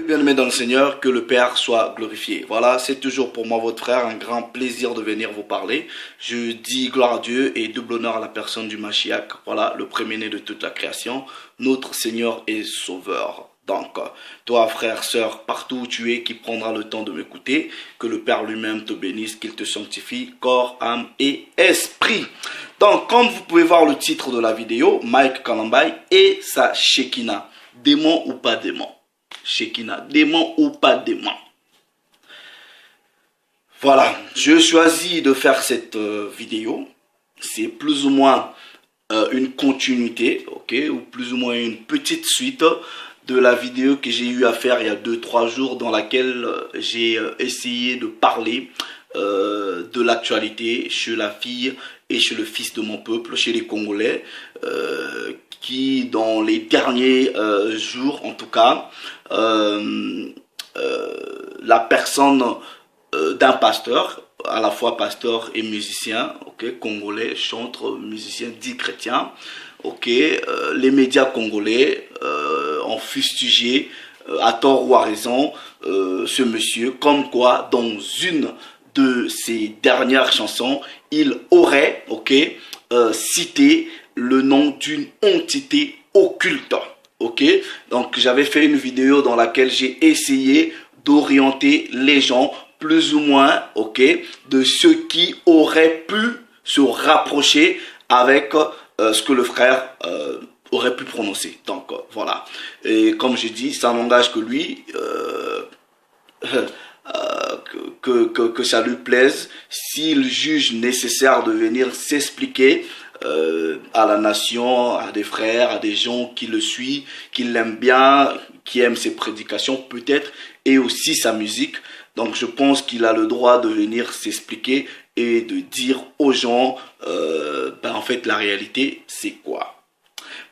Bien-aimé dans le Seigneur, que le Père soit glorifié. Voilà, c'est toujours pour moi, votre frère, un grand plaisir de venir vous parler. Je dis gloire à Dieu et double honneur à la personne du Mashiach. Voilà, le premier-né de toute la création, notre Seigneur et Sauveur. Donc, toi, frère, sœur, partout où tu es, qui prendra le temps de m'écouter, que le Père lui-même te bénisse, qu'il te sanctifie, corps, âme et esprit. Donc, comme vous pouvez voir le titre de la vidéo, Mike Kalambay et sa Shekinah. Démon ou pas démon? Shekinah, démon ou pas démon. Voilà, je choisis de faire cette vidéo. C'est plus ou moins une continuité, ok, ou plus ou moins une petite suite de la vidéo que j'ai eu à faire il y a 2-3 jours, dans laquelle j'ai essayé de parler de l'actualité chez la fille et chez le fils de mon peuple, chez les Congolais, qui dans les derniers jours en tout cas, la personne d'un pasteur, à la fois pasteur et musicien, ok, congolais, chanteur, musicien dit chrétien, ok, les médias congolais ont fustigé à tort ou à raison ce monsieur, comme quoi dans une de ses dernières chansons, il aurait, ok, cité le nom d'une entité occulte. Ok, donc j'avais fait une vidéo dans laquelle j'ai essayé d'orienter les gens plus ou moins, ok, de ceux qui auraient pu se rapprocher avec ce que le frère aurait pu prononcer. Donc voilà, et comme je dis, ça n'engage que lui, que ça lui plaise. S'il juge nécessaire de venir s'expliquer à la nation, à des frères, à des gens qui le suivent, qui l'aiment bien, qui aiment ses prédications peut-être, et aussi sa musique. Donc je pense qu'il a le droit de venir s'expliquer et de dire aux gens, en fait la réalité c'est quoi.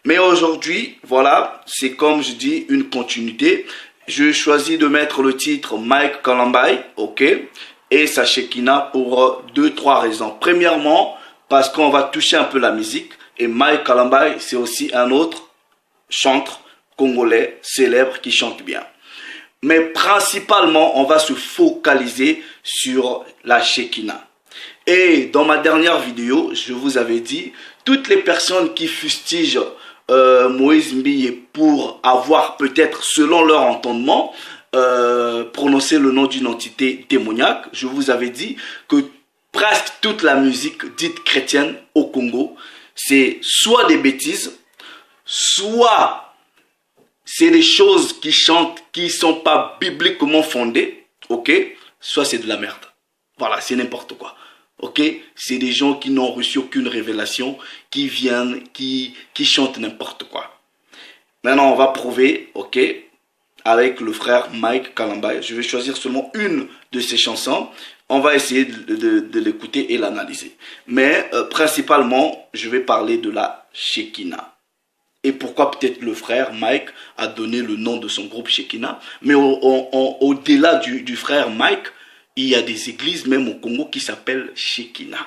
Mais aujourd'hui, voilà, c'est comme je dis une continuité. Je choisis de mettre le titre Mike Kalambay, ok, et sa Shekinah pour 2-3 raisons. Premièrement, parce qu'on va toucher un peu la musique. Et Mike Kalambay, c'est aussi un autre chanteur congolais célèbre qui chante bien. Mais principalement, on va se focaliser sur la Shekinah. Et dans ma dernière vidéo, je vous avais dit, toutes les personnes qui fustigent Moïse Mbiye pour avoir peut-être, selon leur entendement, prononcé le nom d'une entité démoniaque, je vous avais dit que presque toute la musique dite chrétienne au Congo, c'est soit des bêtises, soit c'est des choses qui chantent qui ne sont pas bibliquement fondées, ok, soit c'est de la merde. Voilà, c'est n'importe quoi. Ok, c'est des gens qui n'ont reçu aucune révélation, qui viennent, qui chantent n'importe quoi. Maintenant, on va prouver, ok, avec le frère Mike Kalambay. Je vais choisir seulement une de ses chansons. On va essayer de l'écouter et l'analyser. Mais principalement, je vais parler de la Shekinah. Et pourquoi peut-être le frère Mike a donné le nom de son groupe Shekinah. Mais au-delà du frère Mike, il y a des églises, même au Congo, qui s'appellent Shekinah.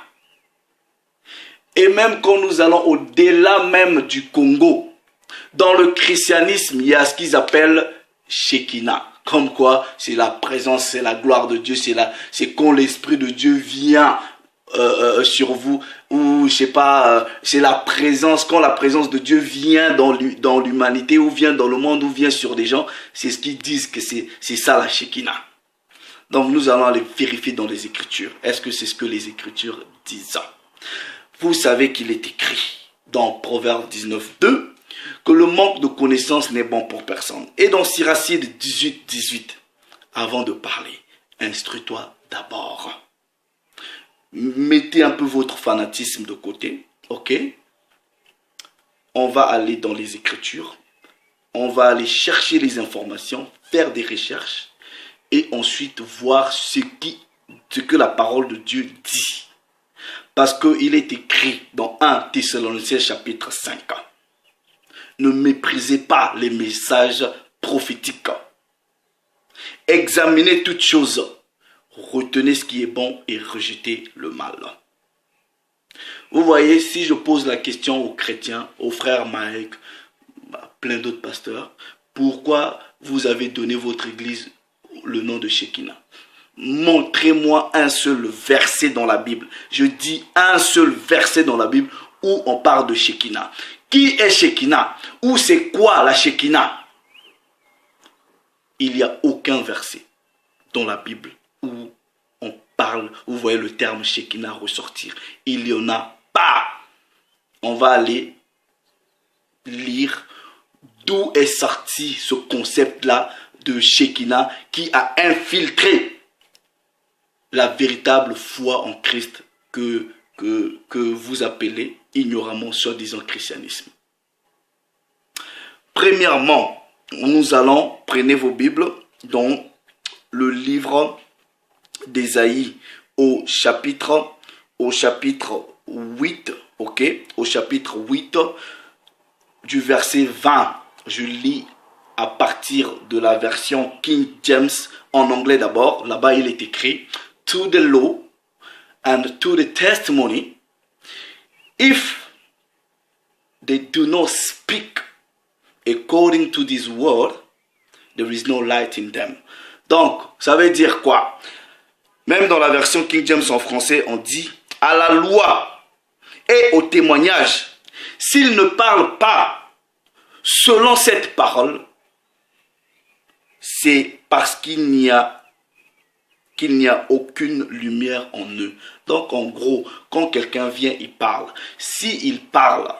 Et même quand nous allons au-delà même du Congo, dans le christianisme, il y a ce qu'ils appellent Shekinah. Comme quoi, c'est la présence, c'est la gloire de Dieu, c'est quand l'Esprit de Dieu vient sur vous, ou je sais pas, c'est la présence, quand la présence de Dieu vient dans l'humanité, ou vient dans le monde, ou vient sur des gens, c'est ce qu'ils disent que c'est ça la Shekinah. Donc nous allons aller vérifier dans les Écritures. Est-ce que c'est ce que les Écritures disent? Vous savez qu'il est écrit dans Proverbe 19:2 que le manque de connaissance n'est bon pour personne. Et dans Siracide 18:18, avant de parler, instruis-toi d'abord. Mettez un peu votre fanatisme de côté, ok? On va aller dans les Écritures, on va aller chercher les informations, faire des recherches, et ensuite voir ce que la parole de Dieu dit. Parce qu'il est écrit dans 1 Thessaloniciens chapitre 5. Ne méprisez pas les messages prophétiques. Examinez toutes choses. Retenez ce qui est bon et rejetez le mal. Vous voyez, si je pose la question aux chrétiens, aux frères Mike, plein d'autres pasteurs, pourquoi vous avez donné votre église le nom de Shekinah? Montrez-moi un seul verset dans la Bible. Je dis un seul verset dans la Bible où on parle de Shekinah. Qui est Shekinah? Ou c'est quoi la Shekinah? Il n'y a aucun verset dans la Bible où on parle, où vous voyez le terme Shekinah ressortir. Il n'y en a pas. On va aller lire d'où est sorti ce concept-là de Shekinah qui a infiltré la véritable foi en Christ que vous appelez ignoramment soi-disant christianisme. Premièrement, nous allons, prenez vos Bibles, dans le livre d'Ésaïe au chapitre 8, ok, au chapitre 8 du verset 20. Je lis à partir de la version King James en anglais d'abord. Là-bas, il est écrit « To the law and to the testimony, if they do not speak according to this word, there is no light in them. » Donc, ça veut dire quoi? Même dans la version King James en français, on dit « à la loi et au témoignage, s'ils ne parlent pas selon cette parole, c'est parce qu'il n'y a aucune lumière en eux. » Donc en gros, quand quelqu'un vient, il parle. S'il parle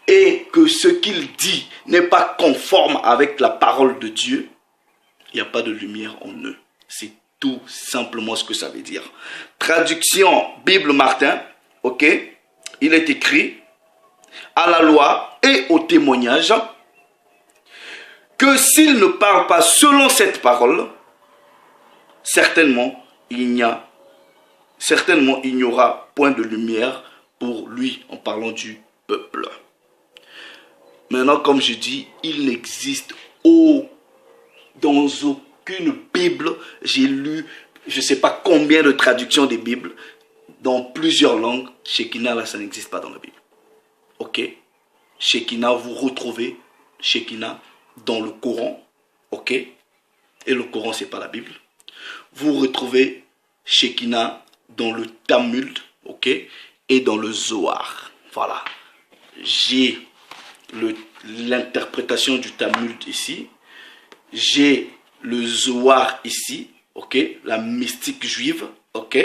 et que ce qu'il dit n'est pas conforme avec la parole de Dieu, il n'y a pas de lumière en eux. C'est tout simplement ce que ça veut dire. Traduction Bible Martin, ok? Il est écrit à la loi et au témoignage que s'il ne parle pas selon cette parole, certainement il n'y aura point de lumière pour lui, en parlant du peuple. Maintenant, comme je dis, il n'existe dans aucune Bible, j'ai lu je ne sais pas combien de traductions des Bibles dans plusieurs langues. Shekinah, là, ça n'existe pas dans la Bible. Ok? Shekinah, vous retrouvez Shekinah dans le Coran. Ok? Et le Coran, ce n'est pas la Bible. Vous retrouvez Shekinah dans le Talmud. Ok? Et dans le Zohar. Voilà. J'ai l'interprétation du Talmud ici. J'ai le Zohar ici. Ok? La mystique juive. Ok?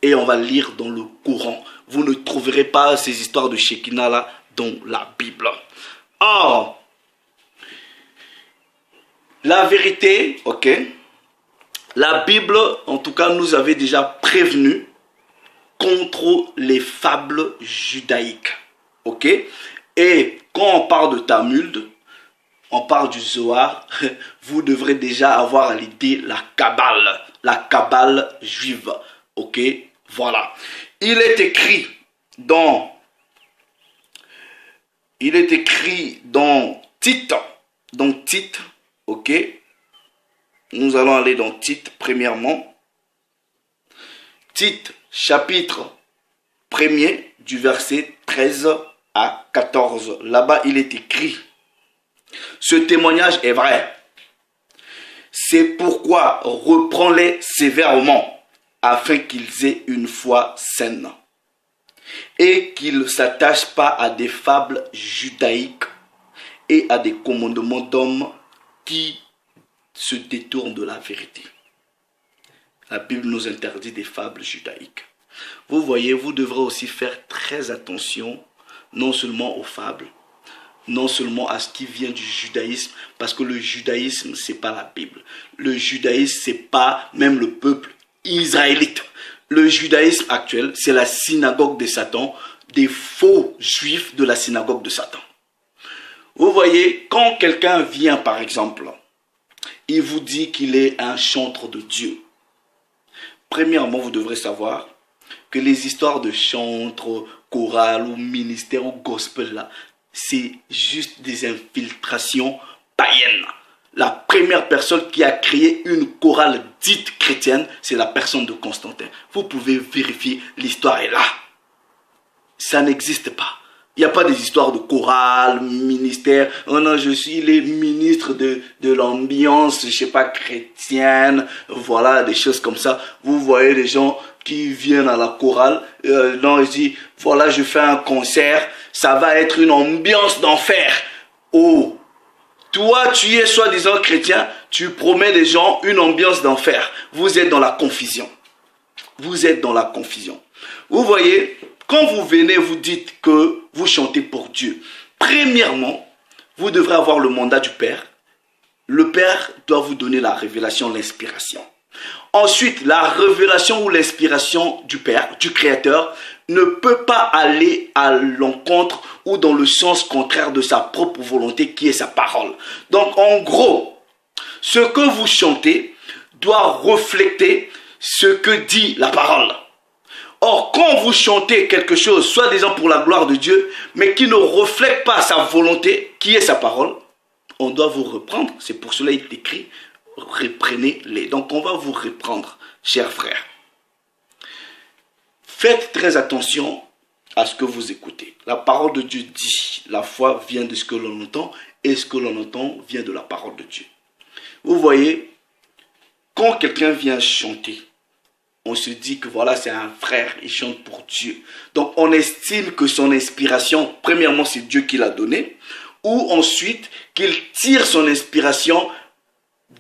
Et on va lire dans le Coran. Vous ne trouverez pas ces histoires de Shekinah là dans la Bible. Or, la vérité, ok, la Bible, en tout cas, nous avait déjà prévenu contre les fables judaïques. Ok? Et quand on parle de Talmud, on parle du Zohar, vous devrez déjà avoir à l'idée la Kabbale juive. Ok? Voilà. Il est écrit dans Tite. Dans Tite, ok? Nous allons aller dans Tite premièrement. Tite, chapitre 1er, du verset 13 à 14. Là-bas, il est écrit: ce témoignage est vrai. C'est pourquoi reprends-les sévèrement, afin qu'ils aient une foi saine, et qu'ils ne s'attachent pas à des fables judaïques et à des commandements d'hommes qui se détournent de la vérité. La Bible nous interdit des fables judaïques. Vous voyez, vous devrez aussi faire très attention, non seulement aux fables, non seulement à ce qui vient du judaïsme, parce que le judaïsme, ce n'est pas la Bible. Le judaïsme, ce n'est pas même le peuple israélite. Le judaïsme actuel, c'est la synagogue de Satan, des faux juifs de la synagogue de Satan. Vous voyez, quand quelqu'un vient, par exemple, il vous dit qu'il est un chantre de Dieu. Premièrement, vous devrez savoir que les histoires de chantre, chorale ou ministère ou gospel, là, c'est juste des infiltrations païennes. La première personne qui a créé une chorale dite chrétienne, c'est la personne de Constantin. Vous pouvez vérifier, l'histoire est là. Ça n'existe pas. Il n'y a pas des histoires de chorale, ministère. Oh non, je suis les ministres de l'ambiance, je sais pas, chrétienne. Voilà, des choses comme ça. Vous voyez les gens qui viennent à la chorale. Non, ils disent, voilà, je fais un concert. Ça va être une ambiance d'enfer. Oh, toi, tu es soi-disant chrétien. Tu promets des gens une ambiance d'enfer. Vous êtes dans la confusion. Vous êtes dans la confusion. Vous voyez, quand vous venez, vous dites que vous chantez pour Dieu. Premièrement, vous devrez avoir le mandat du Père. Le Père doit vous donner la révélation, l'inspiration. Ensuite, la révélation ou l'inspiration du Père, du Créateur, ne peut pas aller à l'encontre ou dans le sens contraire de sa propre volonté qui est sa parole. Donc, en gros, ce que vous chantez doit refléter ce que dit la parole. Or, quand vous chantez quelque chose, soi-disant pour la gloire de Dieu, mais qui ne reflète pas sa volonté, qui est sa parole, on doit vous reprendre. C'est pour cela qu'il est écrit, reprenez-les. Donc, on va vous reprendre, chers frères. Faites très attention à ce que vous écoutez. La parole de Dieu dit, la foi vient de ce que l'on entend, et ce que l'on entend vient de la parole de Dieu. Vous voyez, quand quelqu'un vient chanter, on se dit que voilà, c'est un frère, il chante pour Dieu. Donc, on estime que son inspiration, premièrement, c'est Dieu qui l'a donné, ou ensuite, qu'il tire son inspiration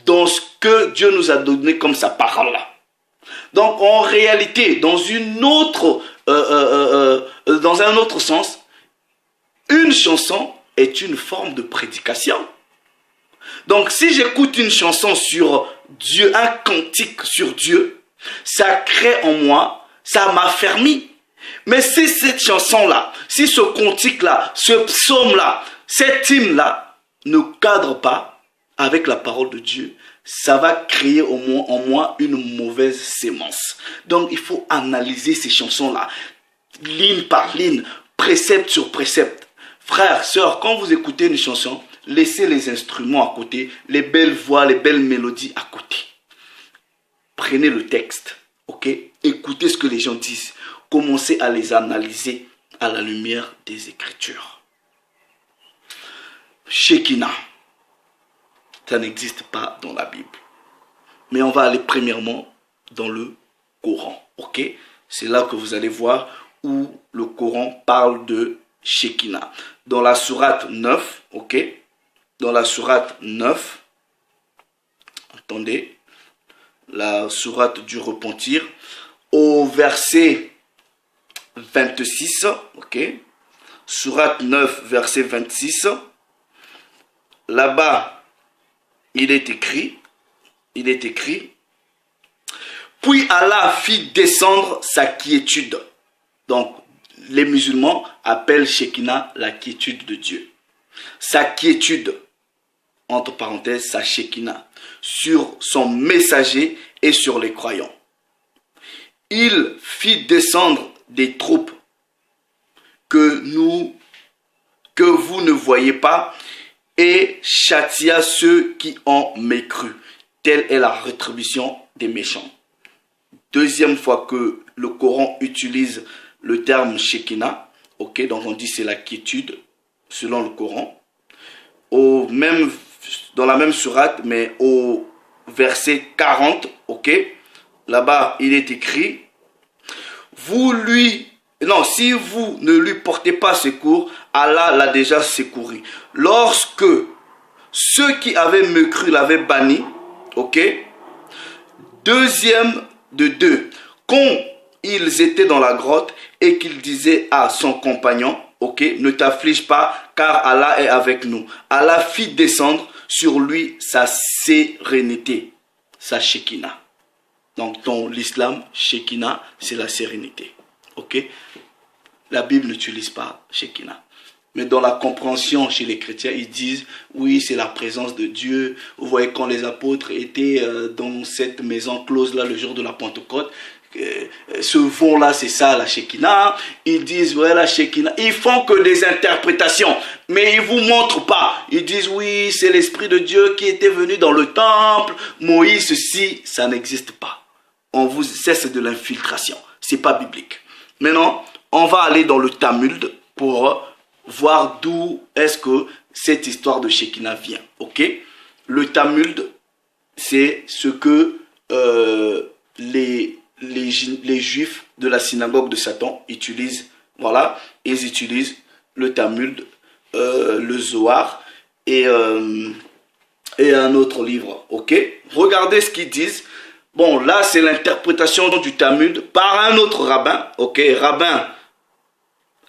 dans ce que Dieu nous a donné comme sa parole. Donc, en réalité, dans un autre sens, une chanson est une forme de prédication. Donc, si j'écoute une chanson sur Dieu, un cantique sur Dieu, ça crée en moi, ça m'affermit. Mais si cette chanson-là, si ce cantique-là, ce psaume-là, cet hymne-là ne cadre pas avec la parole de Dieu, ça va créer en moi une mauvaise sémence. Donc il faut analyser ces chansons-là, ligne par ligne, précepte sur précepte. Frères, sœurs, quand vous écoutez une chanson, laissez les instruments à côté, les belles voix, les belles mélodies à côté. Prenez le texte, ok? Écoutez ce que les gens disent. Commencez à les analyser à la lumière des Écritures. Shekinah, ça n'existe pas dans la Bible. Mais on va aller premièrement dans le Coran, ok? C'est là que vous allez voir où le Coran parle de Shekinah. Dans la sourate 9, ok? Dans la sourate 9, attendez, la sourate du repentir, au verset 26, ok, sourate 9, verset 26, là-bas, il est écrit, puis Allah fit descendre sa quiétude. Donc, les musulmans appellent Shekinah la quiétude de Dieu. Sa quiétude, entre parenthèses, sa Shekinah, sur son messager et sur les croyants. Il fit descendre des troupes que vous ne voyez pas et châtia ceux qui ont mécru. Telle est la rétribution des méchants. Deuxième fois que le Coran utilise le terme Shekinah, ok, donc on dit c'est la quiétude selon le Coran. Dans la même sourate, mais au verset 40, ok, là-bas il est écrit, si vous ne lui portez pas secours, Allah l'a déjà secouru. Lorsque ceux qui avaient mécru l'avaient banni, ok, deuxième de deux, quand ils étaient dans la grotte et qu'il disait à son compagnon, ok, ne t'afflige pas car Allah est avec nous. Allah fit descendre sur lui sa sérénité, sa Shekinah. Donc dans l'islam, Shekinah, c'est la sérénité. Ok? La Bible n'utilise pas Shekinah. Mais dans la compréhension chez les chrétiens, ils disent, oui, c'est la présence de Dieu. Vous voyez, quand les apôtres étaient dans cette maison close-là le jour de la Pentecôte, ce vent-là, c'est ça, la Shekinah. Ils disent, ouais, la Shekinah. Ils font que des interprétations, mais ils ne vous montrent pas. Ils disent, oui, c'est l'Esprit de Dieu qui était venu dans le temple. Moïse, ceci, ça n'existe pas. On vous cesse de l'infiltration. Ce n'est pas biblique. Maintenant, on va aller dans le Talmud pour voir d'où est-ce que cette histoire de Shekinah vient. Ok? Le Talmud, c'est ce que les Juifs de la synagogue de Satan utilisent. Voilà, ils utilisent le Talmud, le Zohar et un autre livre. Ok? Regardez ce qu'ils disent. Bon, là, c'est l'interprétation du Talmud par un autre rabbin. Ok? Rabbin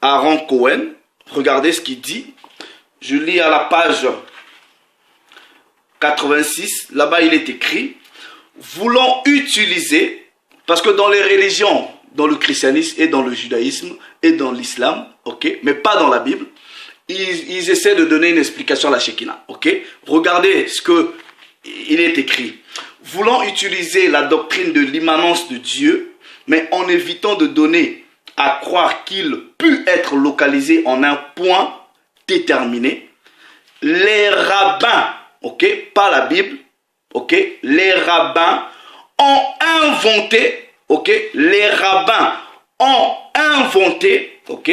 Aaron Cohen. Regardez ce qu'il dit. Je lis à la page 86. Là-bas, il est écrit: voulant utiliser, parce que dans les religions, dans le christianisme et dans le judaïsme et dans l'islam, ok, mais pas dans la Bible, ils essaient de donner une explication à la Shekinah. Ok? Regardez ce qu'il est écrit. Voulant utiliser la doctrine de l'immanence de Dieu, mais en évitant de donner à croire qu'il put être localisé en un point déterminé, les rabbins, ok, pas la Bible, ok, les rabbins ont inventé, ok, les rabbins ont inventé, ok,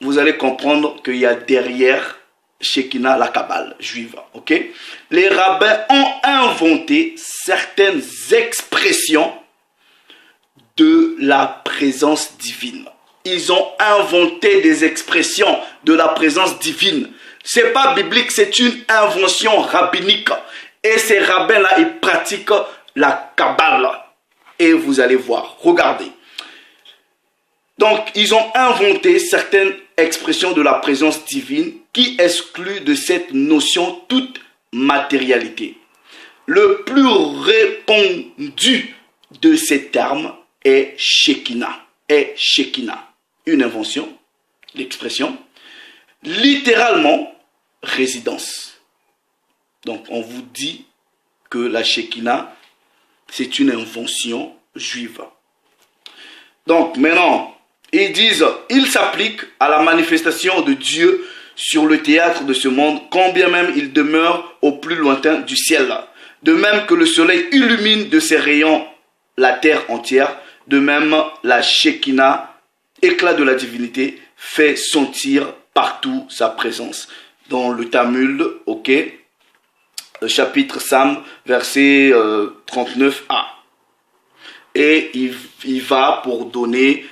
vous allez comprendre qu'il y a derrière Shekinah la Kabbale juive, ok. Les rabbins ont inventé certaines expressions de la présence divine. Ils ont inventé des expressions de la présence divine. C'est pas biblique, c'est une invention rabbinique. Et ces rabbins-là, ils pratiquent la Kabbale. Et vous allez voir, regardez. Donc, ils ont inventé certaines expressions de la présence divine qui excluent de cette notion toute matérialité. Le plus répandu de ces termes est Shekinah. Une invention, l'expression, littéralement résidence. Donc, on vous dit que la Shekinah, c'est une invention juive. Donc, maintenant, ils disent, il s'applique à la manifestation de Dieu sur le théâtre de ce monde, quand bien même il demeure au plus lointain du ciel. De même que le soleil illumine de ses rayons la terre entière, de même la Shekinah, éclat de la divinité, fait sentir partout sa présence. Dans le Talmud, ok, chapitre Sam, verset 39a. Et il va pour donner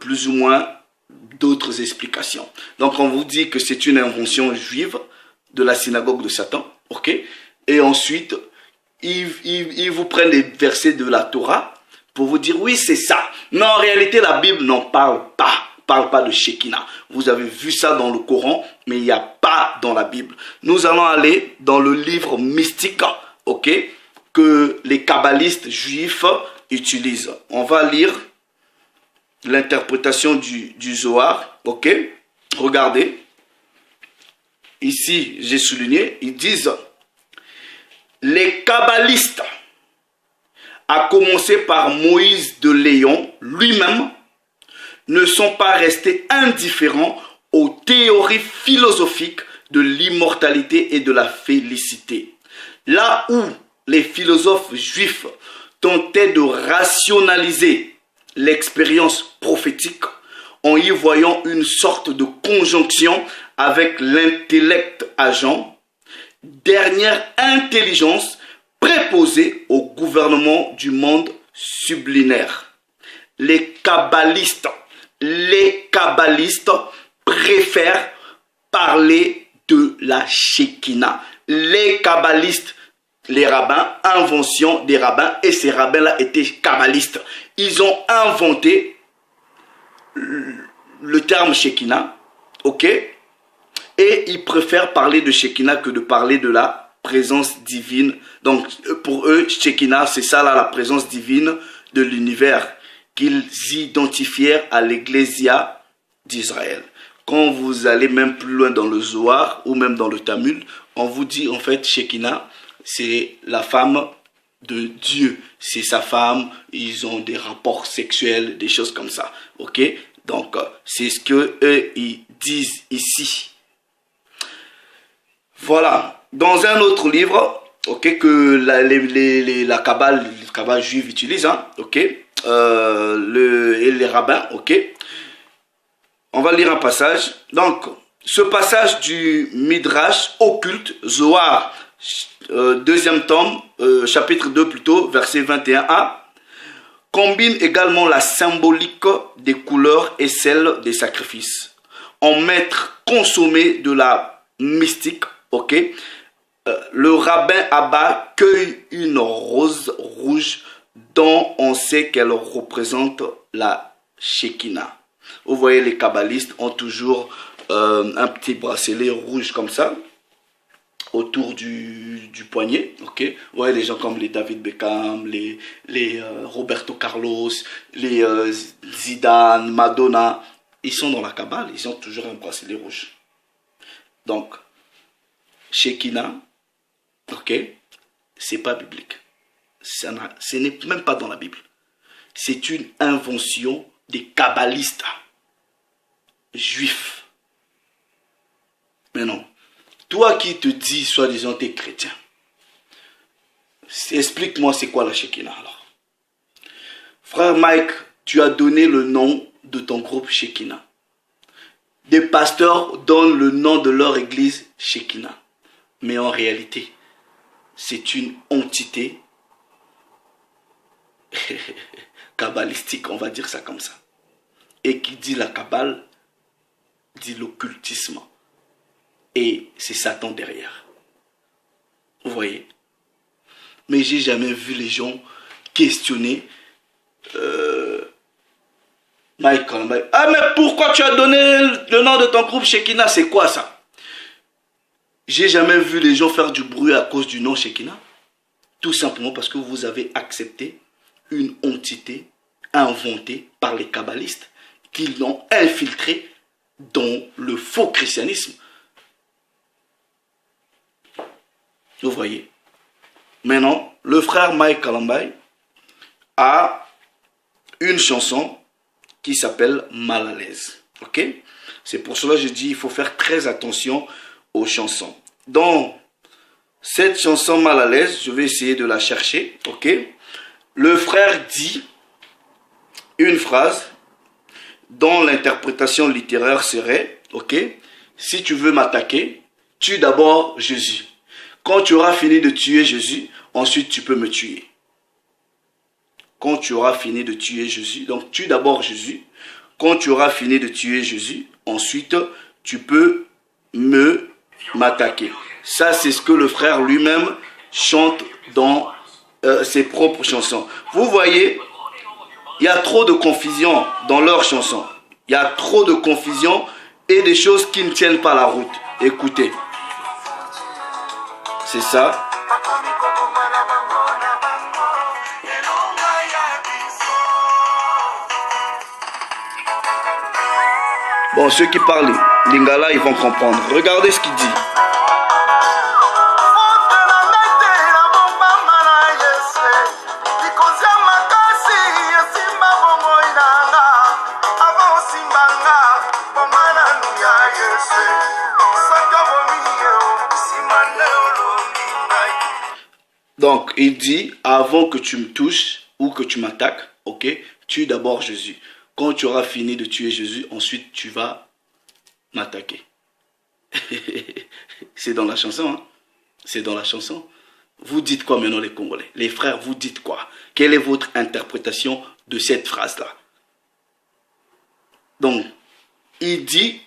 plus ou moins d'autres explications. Donc on vous dit que c'est une invention juive de la synagogue de Satan, ok. Et ensuite, ils vous prennent les versets de la Torah pour vous dire oui c'est ça. Mais en réalité la Bible n'en parle pas de Shekinah. Vous avez vu ça dans le Coran, mais il n'y a pas dans la Bible. Nous allons aller dans le livre mystique, ok, que les kabbalistes juifs utilisent. On va lire l'interprétation du Zohar, ok. Regardez. Ici, j'ai souligné, ils disent les kabbalistes, à commencer par Moïse de Léon lui-même, ne sont pas restés indifférents aux théories philosophiques de l'immortalité et de la félicité. Là où les philosophes juifs tentaient de rationaliser l'expérience prophétique en y voyant une sorte de conjonction avec l'intellect agent, dernière intelligence préposée au gouvernement du monde sublinaire. Les kabbalistes préfèrent parler de la Shekinah. Les kabbalistes, les rabbins, invention des rabbins, et ces rabbins-là étaient kabbalistes. Ils ont inventé le terme Shekinah, ok, et ils préfèrent parler de Shekinah que de parler de la présence divine. Donc pour eux, Shekinah, c'est ça là, la présence divine de l'univers qu'ils identifièrent à l'Ecclésia d'Israël. Quand vous allez même plus loin dans le Zohar ou même dans le Talmud, on vous dit en fait Shekinah, c'est la femme de Dieu. C'est sa femme, ils ont des rapports sexuels, des choses comme ça. Ok? Donc c'est ce que eux ils disent ici. Voilà. Dans un autre livre, ok, que la Kabbale juive utilise, hein, ok, et les rabbins, ok, On va lire un passage. Donc, ce passage du Midrash occulte, Zohar, deuxième tome, chapitre 2 plutôt, verset 21a, combine également la symbolique des couleurs et celle des sacrifices. En maître consommé de la mystique, ok, le rabbin Abba cueille une rose rouge dont on sait qu'elle représente la Shekinah. Vous voyez, les kabbalistes ont toujours un petit bracelet rouge comme ça autour du poignet, ok. Vous voyez les gens comme les David Beckham, les Roberto Carlos, les Zidane, Madonna, ils sont dans la Kabbale, ils ont toujours un bracelet rouge. Donc, Shekinah, ok, c'est pas biblique. Ce n'est même pas dans la Bible. C'est une invention des kabbalistes juifs. Mais non. Toi qui te dis, soi-disant, t'es chrétien, explique-moi c'est quoi la Shekinah alors. Frère Mike, tu as donné le nom de ton groupe Shekinah. Des pasteurs donnent le nom de leur église Shekinah. Mais en réalité, c'est une entité kabbalistique, on va dire ça comme ça. Et qui dit la Kabbale, dit l'occultisme. Et c'est Satan derrière. Vous voyez? Mais j'ai jamais vu les gens questionner Michael. Ah, mais pourquoi tu as donné le nom de ton groupe Shekinah? C'est quoi ça? J'ai jamais vu les gens faire du bruit à cause du nom Shekinah. Tout simplement parce que vous avez accepté une entité inventée par les kabbalistes qui l'ont infiltrée dans le faux christianisme. Vous voyez? Maintenant, le frère Mike Kalambai a une chanson qui s'appelle Mal à l'aise. Ok? C'est pour cela que je dis il faut faire très attention aux chansons. Dans cette chanson Mal à l'aise, je vais essayer de la chercher. Ok? Le frère dit une phrase dont l'interprétation littéraire serait, ok, si tu veux m'attaquer, tue d'abord Jésus. Quand tu auras fini de tuer Jésus, ensuite tu peux me tuer. Quand tu auras fini de tuer Jésus, donc tue d'abord Jésus. Quand tu auras fini de tuer Jésus, ensuite tu peux m'attaquer. Ça, c'est ce que le frère lui-même chante dans ses propres chansons. Vous voyez, il y a trop de confusion dans leurs chansons. Il y a trop de confusion et des choses qui ne tiennent pas la route. Écoutez. C'est ça. Bon, ceux qui parlent lingala, ils vont comprendre. Regardez ce qu'il dit. Donc, il dit, avant que tu me touches ou que tu m'attaques, ok, tue d'abord Jésus. Quand tu auras fini de tuer Jésus, ensuite tu vas m'attaquer. C'est dans la chanson, hein? C'est dans la chanson. Vous dites quoi maintenant les Congolais? Les frères, vous dites quoi? Quelle est votre interprétation de cette phrase-là? Donc, il dit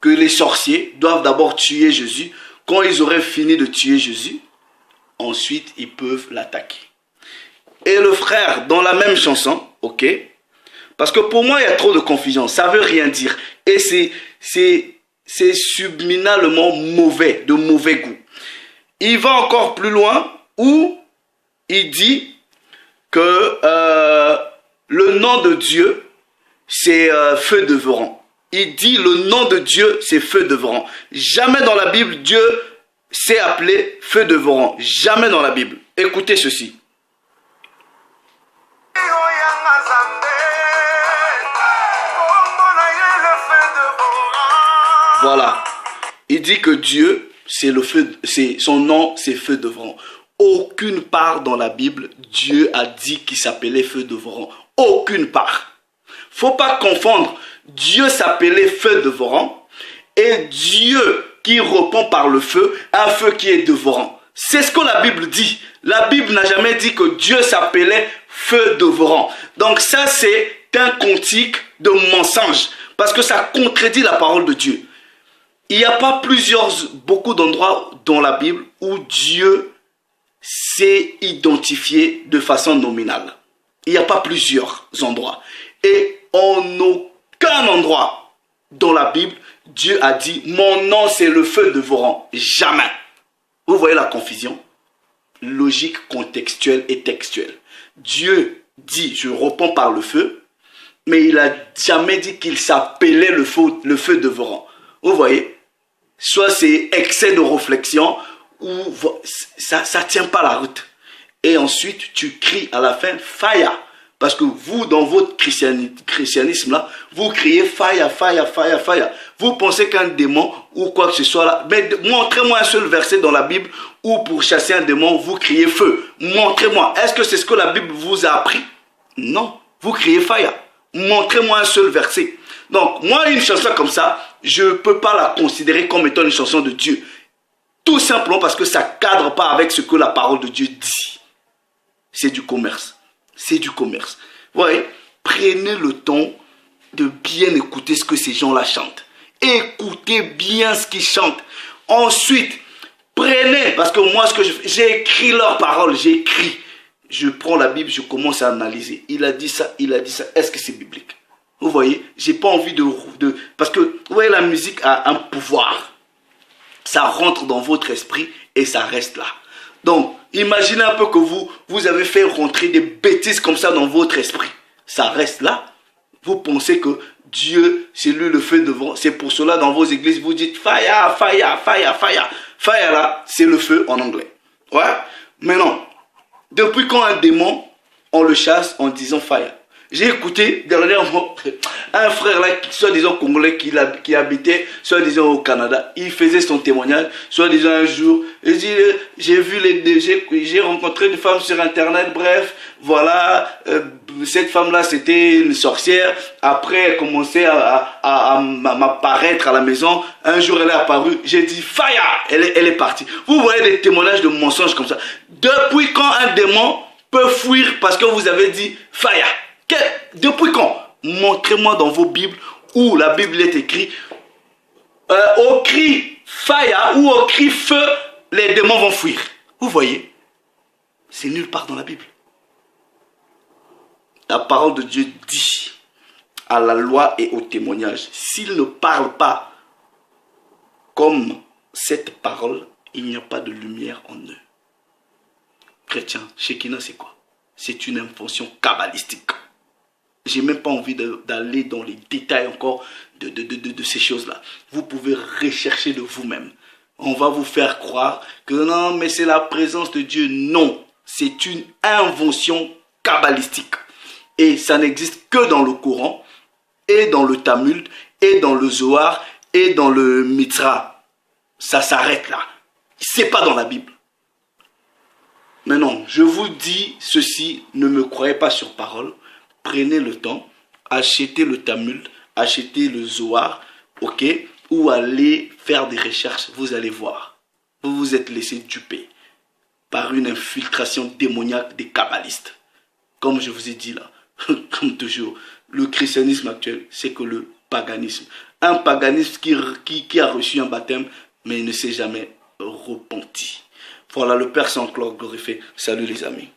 que les sorciers doivent d'abord tuer Jésus. Quand ils auraient fini de tuer Jésus, ensuite, ils peuvent l'attaquer. Et le frère, dans la même chanson, ok, parce que pour moi, il y a trop de confusion. Ça veut rien dire. Et c'est subliminalement mauvais, de mauvais goût. Il va encore plus loin où il dit que le nom de Dieu, c'est feu devrant. Il dit le nom de Dieu, c'est feu devrant. Jamais dans la Bible, Dieu s'est appelé feu devrant. Jamais dans la Bible. Écoutez ceci. Voilà. Il dit que Dieu, c'est le feu, son nom, c'est feu devrant. Aucune part dans la Bible, Dieu a dit qu'il s'appelait feu devrant. Aucune part. Faut pas confondre Dieu s'appelait feu dévorant et Dieu qui répond par le feu, un feu qui est dévorant. C'est ce que la Bible dit. La Bible n'a jamais dit que Dieu s'appelait feu dévorant. Donc ça, c'est un cantique de mensonge parce que ça contredit la parole de Dieu. Il n'y a pas beaucoup d'endroits dans la Bible où Dieu s'est identifié de façon nominale. Il n'y a pas plusieurs endroits. Et en aucun endroit dans la Bible, Dieu a dit « Mon nom, c'est le feu dévorant ». Jamais. Vous voyez la confusion? Logique, contextuelle et textuelle. Dieu dit « Je réponds par le feu », mais il n'a jamais dit qu'il s'appelait le feu dévorant. Vous voyez? Soit c'est excès de réflexion, ou ça ne tient pas la route. Et ensuite, tu cries à la fin « Fire ». Parce que vous, dans votre christianisme là, vous criez fire, fire, fire, fire. Vous pensez qu'un démon ou quoi que ce soit là, mais montrez-moi un seul verset dans la Bible où pour chasser un démon, vous criez feu. Montrez-moi. Est-ce que c'est ce que la Bible vous a appris? Non. Vous criez fire. Montrez-moi un seul verset. Donc, moi, une chanson comme ça, je ne peux pas la considérer comme étant une chanson de Dieu. Tout simplement parce que ça ne cadre pas avec ce que la parole de Dieu dit. C'est du commerce. C'est du commerce. Vous voyez, prenez le temps de bien écouter ce que ces gens-là chantent. Écoutez bien ce qu'ils chantent. Ensuite, prenez, parce que moi, j'ai écrit leurs paroles, j'ai écrit. Je prends la Bible, je commence à analyser. Il a dit ça, il a dit ça. Est-ce que c'est biblique? Vous voyez, j'ai pas envie parce que, vous voyez, la musique a un pouvoir. Ça rentre dans votre esprit et ça reste là. Donc, imaginez un peu que vous avez fait rentrer des bêtises comme ça dans votre esprit. Ça reste là. Vous pensez que Dieu, c'est lui le feu devant. C'est pour cela, dans vos églises, vous dites fire, fire, fire, fire. Fire là, c'est le feu en anglais. Ouais. Mais non. Depuis quand un démon, on le chasse en disant fire? J'ai écouté dernièrement un frère là, soi-disant congolais, qui habitait soi-disant au Canada. Il faisait son témoignage, soi-disant un jour. Il dit, j'ai rencontré une femme sur internet, bref, voilà, cette femme-là c'était une sorcière. Après elle commençait à m'apparaître à la maison. Un jour elle est apparue, j'ai dit fire, elle est partie. Vous voyez des témoignages de mensonges comme ça. Depuis quand un démon peut fuir parce que vous avez dit fire? Depuis quand? Montrez-moi dans vos Bibles où la Bible est écrite au cri fire ou au cri feu, les démons vont fuir. Vous voyez? C'est nulle part dans la Bible. La parole de Dieu dit à la loi et au témoignage, s'ils ne parlent pas comme cette parole, il n'y a pas de lumière en eux. Chrétien, Shekinah, c'est quoi? C'est une invention kabbalistique. J'ai même pas envie d'aller dans les détails encore de ces choses-là. Vous pouvez rechercher de vous-même. On va vous faire croire que non, mais c'est la présence de Dieu. Non, c'est une invention kabbalistique. Et ça n'existe que dans le Coran, et dans le Talmud, et dans le Zohar, et dans le Mitra. Ça s'arrête là. C'est pas dans la Bible. Mais non, je vous dis ceci, ne me croyez pas sur parole. Prenez le temps, achetez le Talmud, achetez le Zohar, ok, ou allez faire des recherches, vous allez voir. Vous vous êtes laissé duper par une infiltration démoniaque des kabbalistes. Comme je vous ai dit là, comme toujours, le christianisme actuel, c'est que le paganisme. Un paganisme qui a reçu un baptême, mais il ne s'est jamais repenti. Voilà, le Père Saint-Claude glorifié. Salut les amis.